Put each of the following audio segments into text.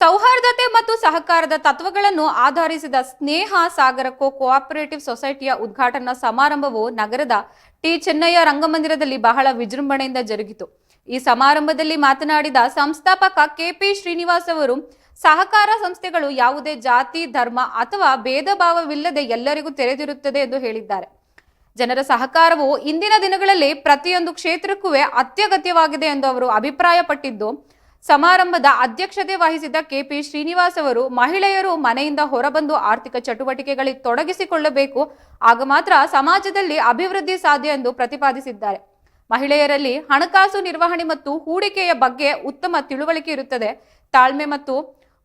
ಸೌಹಾರ್ದತೆ ಮತ್ತು ಸಹಕಾರದ ತತ್ವಗಳನ್ನು ಆಧರಿಸಿದ ಸ್ನೇಹ ಸಾಗರ ಕೋಆಪರೇಟಿವ್ ಸೊಸೈಟಿಯ ಉದ್ಘಾಟನಾ ಸಮಾರಂಭವು ನಗರದ ಟಿ ಚೆನ್ನಯ್ಯ ರಂಗಮಂದಿರದಲ್ಲಿ ಬಹಳ ವಿಜೃಂಭಣೆಯಿಂದ ಜರುಗಿತು. ಈ ಸಮಾರಂಭದಲ್ಲಿ ಮಾತನಾಡಿದ ಸಂಸ್ಥಾಪಕ ಕೆಪಿ ಶ್ರೀನಿವಾಸ್ ಅವರು, ಸಹಕಾರ ಸಂಸ್ಥೆಗಳು ಯಾವುದೇ ಜಾತಿ, ಧರ್ಮ ಅಥವಾ ಭೇದ ಭಾವವಿಲ್ಲದೆ ಎಲ್ಲರಿಗೂ ತೆರೆದಿರುತ್ತದೆ ಎಂದು ಹೇಳಿದ್ದಾರೆ. ಜನರ ಸಹಕಾರವು ಇಂದಿನ ದಿನಗಳಲ್ಲಿ ಪ್ರತಿಯೊಂದು ಕ್ಷೇತ್ರಕ್ಕೂ ಅತ್ಯಗತ್ಯವಾಗಿದೆ ಎಂದು ಅವರು ಅಭಿಪ್ರಾಯಪಟ್ಟಿದ್ದು, ಸಮಾರಂಭದ ಅಧ್ಯಕ್ಷತೆ ವಹಿಸಿದ್ದ ಕೆಪಿ ಶ್ರೀನಿವಾಸ್ ಅವರು, ಮಹಿಳೆಯರು ಮನೆಯಿಂದ ಹೊರಬಂದು ಆರ್ಥಿಕ ಚಟುವಟಿಕೆಗಳಲ್ಲಿ ತೊಡಗಿಸಿಕೊಳ್ಳಬೇಕು, ಆಗ ಮಾತ್ರ ಸಮಾಜದಲ್ಲಿ ಅಭಿವೃದ್ಧಿ ಸಾಧ್ಯ ಎಂದು ಪ್ರತಿಪಾದಿಸಿದ್ದಾರೆ. ಮಹಿಳೆಯರಲ್ಲಿ ಹಣಕಾಸು ನಿರ್ವಹಣೆ ಮತ್ತು ಹೂಡಿಕೆಯ ಬಗ್ಗೆ ಉತ್ತಮ ತಿಳುವಳಿಕೆ ಇರುತ್ತದೆ. ತಾಳ್ಮೆ ಮತ್ತು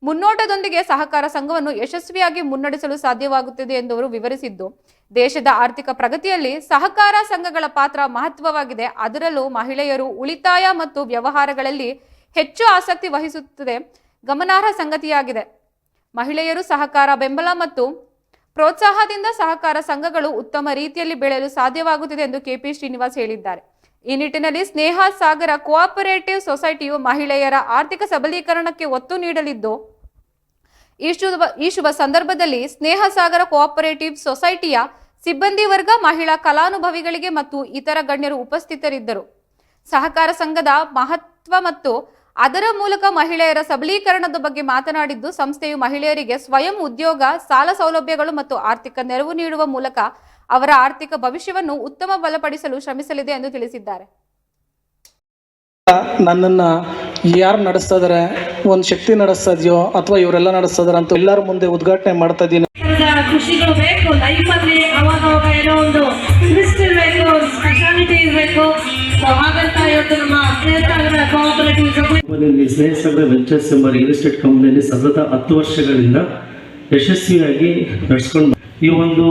ಮುನ್ನೋಟದೊಂದಿಗೆ ಸಹಕಾರ ಸಂಘವನ್ನು ಯಶಸ್ವಿಯಾಗಿ ಮುನ್ನಡೆಸಲು ಸಾಧ್ಯವಾಗುತ್ತದೆ ಎಂದು ಅವರು ವಿವರಿಸಿದ್ದು, ದೇಶದ ಆರ್ಥಿಕ ಪ್ರಗತಿಯಲ್ಲಿ ಸಹಕಾರ ಸಂಘಗಳ ಪಾತ್ರ ಮಹತ್ವವಾಗಿದೆ. ಅದರಲ್ಲೂ ಮಹಿಳೆಯರು ಉಳಿತಾಯ ಮತ್ತು ವ್ಯವಹಾರಗಳಲ್ಲಿ ಹೆಚ್ಚು ಆಸಕ್ತಿ ವಹಿಸುತ್ತದೆ ಗಮನಾರ್ಹ ಸಂಗತಿಯಾಗಿದೆ. ಮಹಿಳೆಯರು ಸಹಕಾರ ಬೆಂಬಲ ಮತ್ತು ಪ್ರೋತ್ಸಾಹದಿಂದ ಸಹಕಾರ ಸಂಘಗಳು ಉತ್ತಮ ರೀತಿಯಲ್ಲಿ ಬೆಳೆಯಲು ಸಾಧ್ಯವಾಗುತ್ತದೆ ಎಂದು ಕೆಪಿ ಶ್ರೀನಿವಾಸ್ ಹೇಳಿದ್ದಾರೆ. ಈ ನಿಟ್ಟಿನಲ್ಲಿ ಸ್ನೇಹ ಸಾಗರ ಕೋಆಪರೇಟಿವ್ ಸೊಸೈಟಿಯು ಮಹಿಳೆಯರ ಆರ್ಥಿಕ ಸಬಲೀಕರಣಕ್ಕೆ ಒತ್ತು ನೀಡಲಿದ್ದು, ಈ ಶುಭ ಸಂದರ್ಭದಲ್ಲಿ ಸ್ನೇಹ ಸಾಗರ ಕೋಆಪರೇಟಿವ್ ಸೊಸೈಟಿಯ ಸಿಬ್ಬಂದಿ ವರ್ಗ, ಮಹಿಳಾ ಕಲಾನುಭವಿಗಳಿಗೆ ಮತ್ತು ಇತರ ಗಣ್ಯರು ಉಪಸ್ಥಿತರಿದ್ದರು. ಸಹಕಾರ ಸಂಘದ ಮಹತ್ವ ಮತ್ತು ಅದರ ಮೂಲಕ ಮಹಿಳೆಯರ ಸಬಲೀಕರಣದ ಬಗ್ಗೆ ಮಾತನಾಡಿದ್ದು, ಸಂಸ್ಥೆಯು ಮಹಿಳೆಯರಿಗೆ ಸ್ವಯಂ ಉದ್ಯೋಗ, ಸಾಲ ಸೌಲಭ್ಯಗಳು ಮತ್ತು ಆರ್ಥಿಕ ನೆರವು ನೀಡುವ ಮೂಲಕ ಅವರ ಆರ್ಥಿಕ ಭವಿಷ್ಯವನ್ನು ಉತ್ತಮ ಬಲಪಡಿಸಲು ಶ್ರಮಿಸಲಿದೆ ಎಂದು ತಿಳಿಸಿದ್ದಾರೆ. ನನ್ನನ್ನು ಯಾರು ನಡೆಸ್ತಾ ಇದಾರೆ, ಒಂದು ಶಕ್ತಿ ನಡೆಸ್ತಾ ಇದೆಯೋ ಅಥವಾ ಇವರೆಲ್ಲ ನಡೆಸ್ತಾ ಇದಾರೆ ಅಂತ ಎಲ್ಲರ ಮುಂದೆ ಉದ್ಘಾಟನೆ ಮಾಡ್ತಾ ಇದ್ದೀನಿ. ಖುಷಿಗಳು ಬೇಕು ಲೈಫಲ್ಲಿ, ಅವಾಗ ಏನೋ ಒಂದು ಟ್ವಿಸ್ಟ್ ಇರಬೇಕು, ಸ್ಪೆಷಾಲಿಟಿ ಇರಬೇಕು. ಹಾಗಂತ ಇವತ್ತು ನಮ್ಮ ಸ್ನೇಹ ಸಾಗರ ವೆಂಚರ್ಸ್ ಎಂಬ ರಿಯಲ್ ಎಸ್ಟೇಟ್ ಕಂಪನಿಯಲ್ಲಿ ಸತತ 10 ವರ್ಷಗಳಿಂದ ಯಶಸ್ವಿಯಾಗಿ ನಡೆಸ್ಕೊಂಡು ಈ ಒಂದು